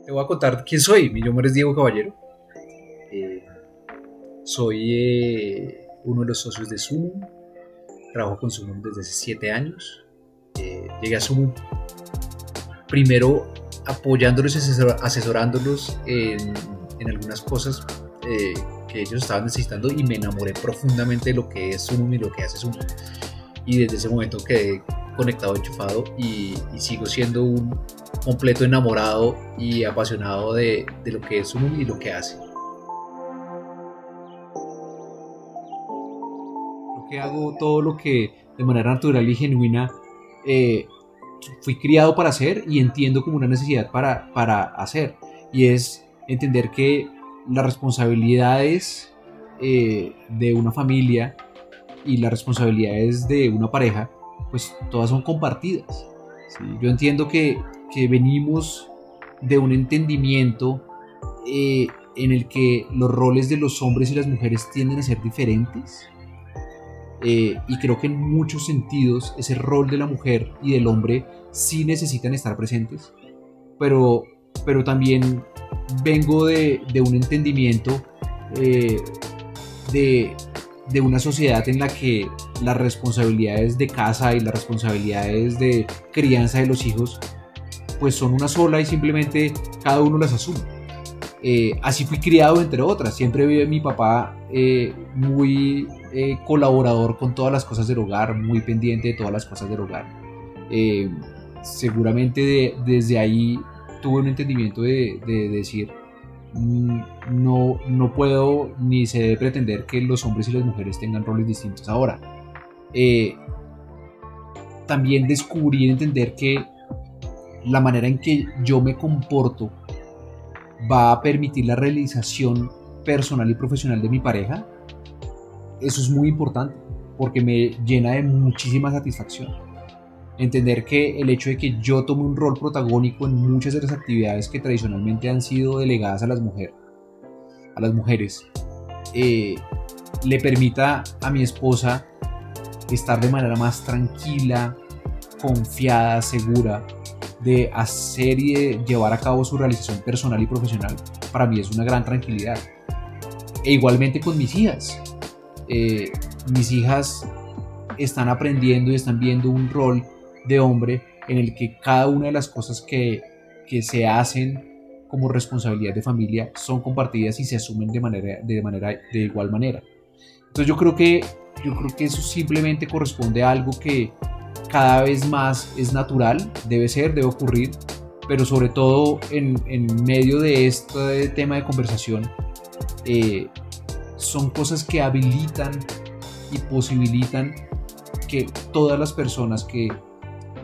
Te voy a contar quién soy. Mi nombre es Diego Caballero. Eh, Soy uno de los socios de Sumum. Trabajo con Sumum desde hace 7 años. Llegué a Sumum primero apoyándolos y asesorándolos en algunas cosas que ellos estaban necesitando, y me enamoré profundamente de lo que es Sumum y lo que hace Sumum. Y desde ese momento quedé conectado, enchufado, y sigo siendo un completo enamorado y apasionado de lo que es Sumum y lo que hace. Lo que hago, todo lo que de manera natural y genuina fui criado para hacer y entiendo como una necesidad para hacer, y es entender que las responsabilidades de una familia y las responsabilidades de una pareja, pues todas son compartidas, ¿sí? Yo entiendo que venimos de un entendimiento en el que los roles de los hombres y las mujeres tienden a ser diferentes, y creo que en muchos sentidos ese rol de la mujer y del hombre sí necesitan estar presentes, pero también vengo de un entendimiento de una sociedad en la que las responsabilidades de casa y las responsabilidades de crianza de los hijos pues son una sola y simplemente cada uno las asume. Así fui criado, entre otras. Siempre vi a mi papá muy colaborador con todas las cosas del hogar, muy pendiente de todas las cosas del hogar. Seguramente desde ahí tuve un entendimiento de decir, no puedo ni se debe pretender que los hombres y las mujeres tengan roles distintos. Ahora, también descubrí y entender que la manera en que yo me comporto va a permitir la realización personal y profesional de mi pareja. Eso es muy importante porque me llena de muchísima satisfacción. Entender que el hecho de que yo tome un rol protagónico en muchas de las actividades que tradicionalmente han sido delegadas a las mujeres, le permita a mi esposa estar de manera más tranquila, confiada, segura de hacer y de llevar a cabo su realización personal y profesional. Para mí es una gran tranquilidad. E igualmente con mis hijas. Mis hijas están aprendiendo y están viendo un rol de hombre en el que cada una de las cosas que se hacen como responsabilidad de familia son compartidas y se asumen de igual manera. Entonces yo creo que eso simplemente corresponde a algo que cada vez más es natural, debe ocurrir, pero sobre todo en medio de este tema de conversación, son cosas que habilitan y posibilitan que todas las personas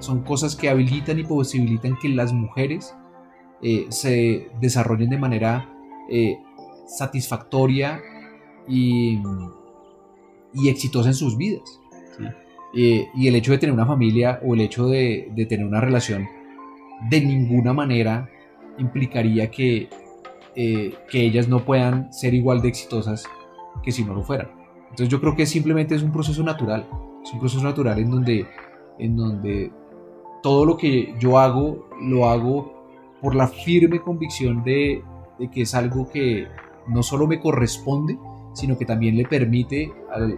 son cosas que habilitan y posibilitan que las mujeres se desarrollen de manera satisfactoria y exitosa en sus vidas, ¿sí? Y el hecho de tener una familia o el hecho de tener una relación de ninguna manera implicaría que ellas no puedan ser igual de exitosas que si no lo fueran. Entonces yo creo que simplemente es un proceso natural. Es un proceso natural en donde todo lo que yo hago, lo hago por la firme convicción de que es algo que no solo me corresponde, sino que también le permite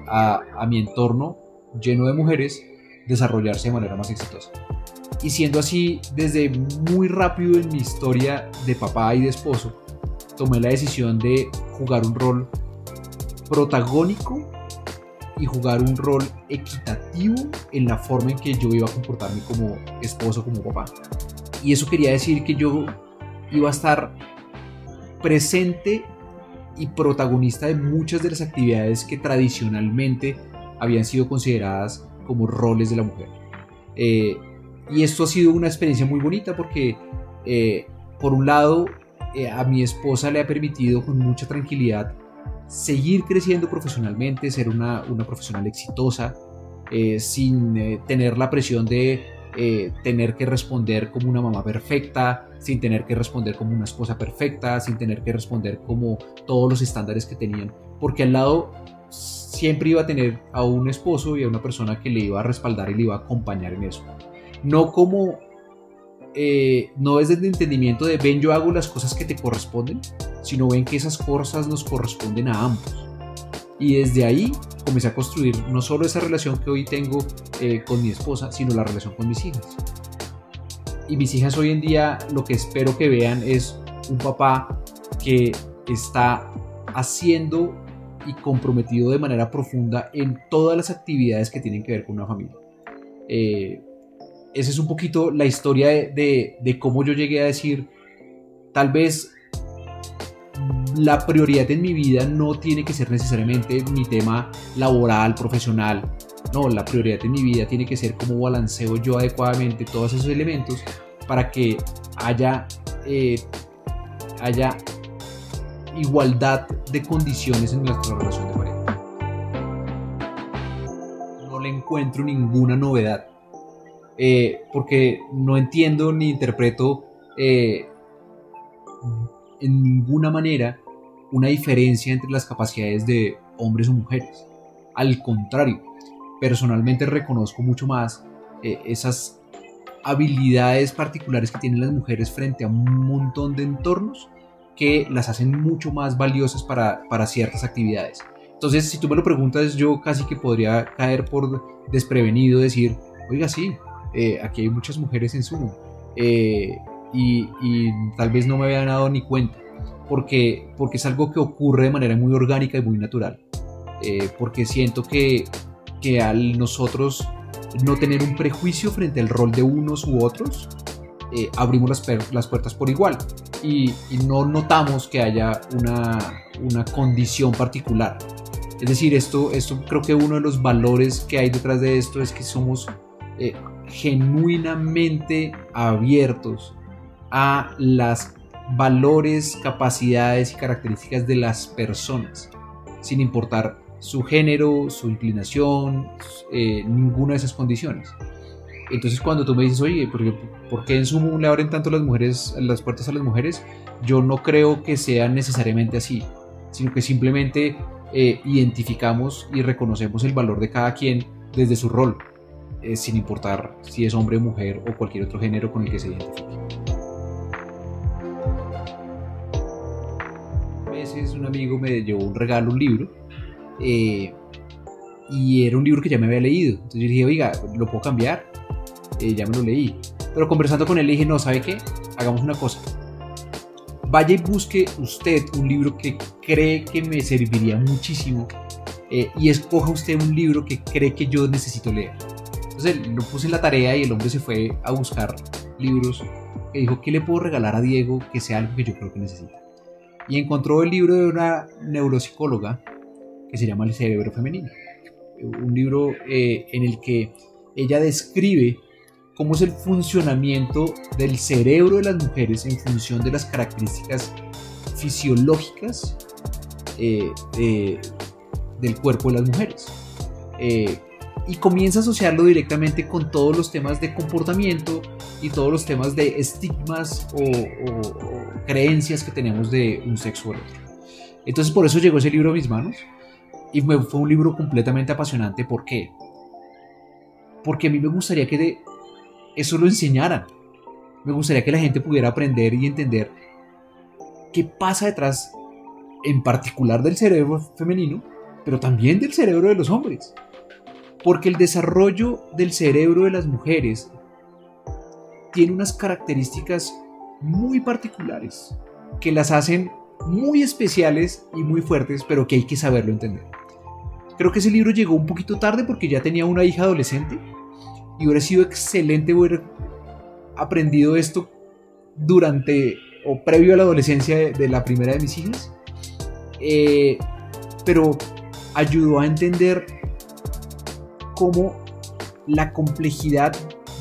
a mi entorno lleno de mujeres desarrollarse de manera más exitosa. Y siendo así, desde muy rápido en mi historia de papá y de esposo, tomé la decisión de jugar un rol protagónico y jugar un rol equitativo en la forma en que yo iba a comportarme como esposo, como papá. Y eso quería decir que yo iba a estar presente y protagonista de muchas de las actividades que tradicionalmente habían sido consideradas como roles de la mujer. Y esto ha sido una experiencia muy bonita porque, por un lado, a mi esposa le ha permitido con mucha tranquilidad seguir creciendo profesionalmente, ser una profesional exitosa, sin tener la presión de tener que responder como una mamá perfecta, sin tener que responder como una esposa perfecta, sin tener que responder como todos los estándares que tenían, porque al lado siempre iba a tener a un esposo y a una persona que le iba a respaldar y le iba a acompañar en eso. No como no es desde el entendimiento de ven yo hago las cosas que te corresponden, sino ven que esas cosas nos corresponden a ambos. Y desde ahí comencé a construir no solo esa relación que hoy tengo con mi esposa, sino la relación con mis hijas. Y mis hijas hoy en día lo que espero que vean es un papá que está haciendo y comprometido de manera profunda en todas las actividades que tienen que ver con una familia. Esa es un poquito la historia de cómo yo llegué a decir, tal vez la prioridad en mi vida no tiene que ser necesariamente mi tema laboral, profesional. No, la prioridad en mi vida tiene que ser cómo balanceo yo adecuadamente todos esos elementos para que haya igualdad de condiciones en nuestra relación de pareja. No le encuentro ninguna novedad, porque no entiendo ni interpreto en ninguna manera una diferencia entre las capacidades de hombres o mujeres. Al contrario, personalmente reconozco mucho más esas habilidades particulares que tienen las mujeres frente a un montón de entornos que las hacen mucho más valiosas para ciertas actividades. Entonces, si tú me lo preguntas, yo casi que podría caer por desprevenido, decir, oiga, sí, aquí hay muchas mujeres en Sumo, y tal vez no me había dado ni cuenta, porque es algo que ocurre de manera muy orgánica y muy natural, porque siento que al nosotros no tener un prejuicio frente al rol de unos u otros, abrimos las puertas por igual y no notamos que haya una condición particular. Es decir, esto creo que uno de los valores que hay detrás de esto es que somos genuinamente abiertos a los valores, capacidades y características de las personas, sin importar su género, su inclinación, ninguna de esas condiciones. Entonces cuando tú me dices, oye, ¿por qué en Sumo le abren tanto las puertas a las mujeres? Yo no creo que sea necesariamente así, sino que simplemente identificamos y reconocemos el valor de cada quien desde su rol, sin importar si es hombre, mujer o cualquier otro género con el que se identifique. A veces un amigo me llevó un regalo, un libro, y era un libro que ya me había leído. Entonces yo dije, oiga, ¿lo puedo cambiar? Ya me lo leí. Pero conversando con él le dije, no, ¿sabe qué? Hagamos una cosa. Vaya y busque usted un libro que cree que me serviría muchísimo, y escoja usted un libro que cree que yo necesito leer. Entonces lo puse en la tarea y el hombre se fue a buscar libros y dijo, ¿qué le puedo regalar a Diego que sea algo que yo creo que necesita? Y encontró el libro de una neuropsicóloga que se llama El cerebro femenino. Un libro en el que ella describe cómo es el funcionamiento del cerebro de las mujeres en función de las características fisiológicas del cuerpo de las mujeres. Y comienza a asociarlo directamente con todos los temas de comportamiento y todos los temas de estigmas o creencias que tenemos de un sexo o el otro. Entonces por eso llegó ese libro a mis manos y fue un libro completamente apasionante. ¿Por qué? Porque a mí me gustaría que eso lo enseñaran. Me gustaría que la gente pudiera aprender y entender qué pasa detrás, en particular del cerebro femenino, pero también del cerebro de los hombres. Porque el desarrollo del cerebro de las mujeres tiene unas características muy particulares que las hacen muy especiales y muy fuertes, pero que hay que saberlo entender. Creo que ese libro llegó un poquito tarde porque ya tenía una hija adolescente y hubiera sido excelente haber aprendido esto durante o previo a la adolescencia de la primera de mis hijas, pero ayudó a entender cómo la complejidad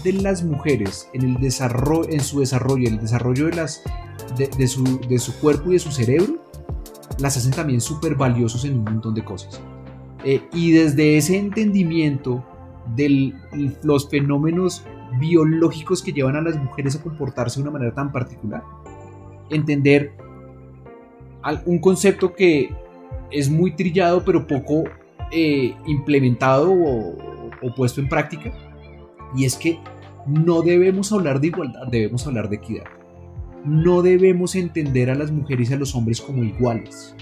de las mujeres en el desarrollo, en su desarrollo, el desarrollo de su cuerpo y de su cerebro, las hacen también súper valiosos en un montón de cosas. Y desde ese entendimiento de los fenómenos biológicos que llevan a las mujeres a comportarse de una manera tan particular, entender un concepto que es muy trillado pero poco implementado o puesto en práctica, y es que No debemos hablar de igualdad, debemos hablar de equidad. No debemos entender a las mujeres y a los hombres como iguales.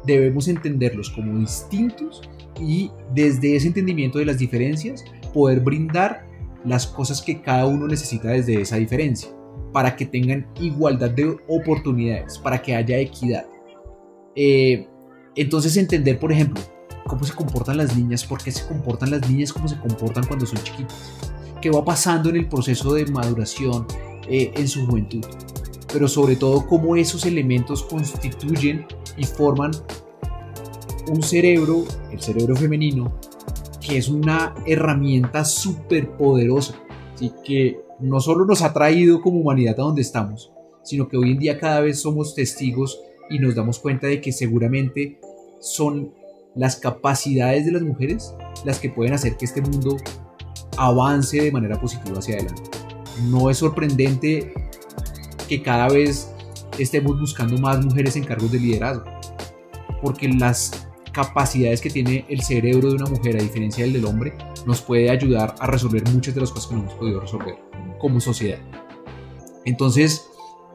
Debemos entenderlos como distintos y desde ese entendimiento de las diferencias poder brindar las cosas que cada uno necesita desde esa diferencia para que tengan igualdad de oportunidades, para que haya equidad. Entonces entender, por ejemplo, cómo se comportan las niñas, por qué se comportan las niñas como se comportan cuando son chiquitas, qué va pasando en el proceso de maduración en su juventud, pero sobre todo cómo esos elementos constituyen y forman un cerebro, el cerebro femenino, que es una herramienta súper poderosa, ¿sí? Que no solo nos ha traído como humanidad a donde estamos, sino que hoy en día cada vez somos testigos y nos damos cuenta de que seguramente son las capacidades de las mujeres las que pueden hacer que este mundo avance de manera positiva hacia adelante. No es sorprendente que cada vez estemos buscando más mujeres en cargos de liderazgo, porque las capacidades que tiene el cerebro de una mujer, a diferencia del hombre, nos puede ayudar a resolver muchas de las cosas que no hemos podido resolver como sociedad. Entonces,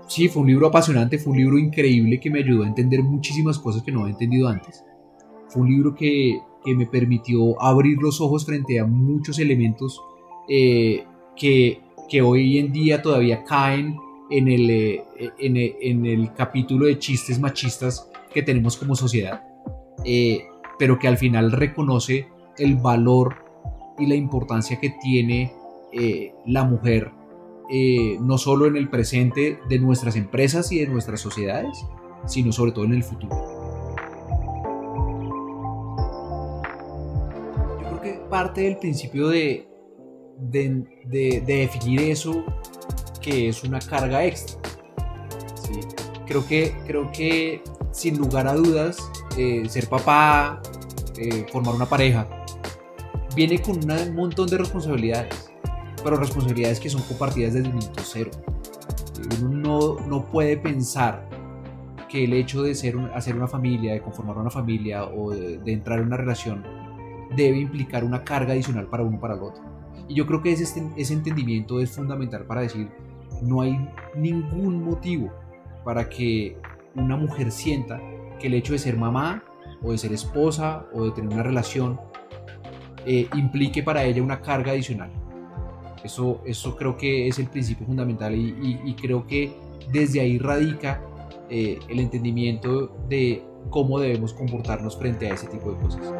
sí, fue un libro apasionante, fue un libro increíble que me ayudó a entender muchísimas cosas que no había entendido antes. Fue un libro que me permitió abrir los ojos frente a muchos elementos que hoy en día todavía caen en el capítulo de chistes machistas que tenemos como sociedad, pero que al final reconoce el valor y la importancia que tiene la mujer, no solo en el presente de nuestras empresas y de nuestras sociedades, sino sobre todo en el futuro. Yo creo que parte del principio de definir eso, que es una carga extra, ¿sí? Creo que sin lugar a dudas, ser papá, formar una pareja, viene con un montón de responsabilidades, pero responsabilidades que son compartidas desde el minuto cero. Uno no puede pensar que el hecho de hacer una familia, de conformar una familia o de entrar en una relación debe implicar una carga adicional para uno o para el otro. Y yo creo que ese entendimiento es fundamental para decir, no hay ningún motivo para que una mujer sienta que el hecho de ser mamá o de ser esposa o de tener una relación implique para ella una carga adicional. Eso creo que es el principio fundamental y creo que desde ahí radica el entendimiento de cómo debemos comportarnos frente a ese tipo de cosas.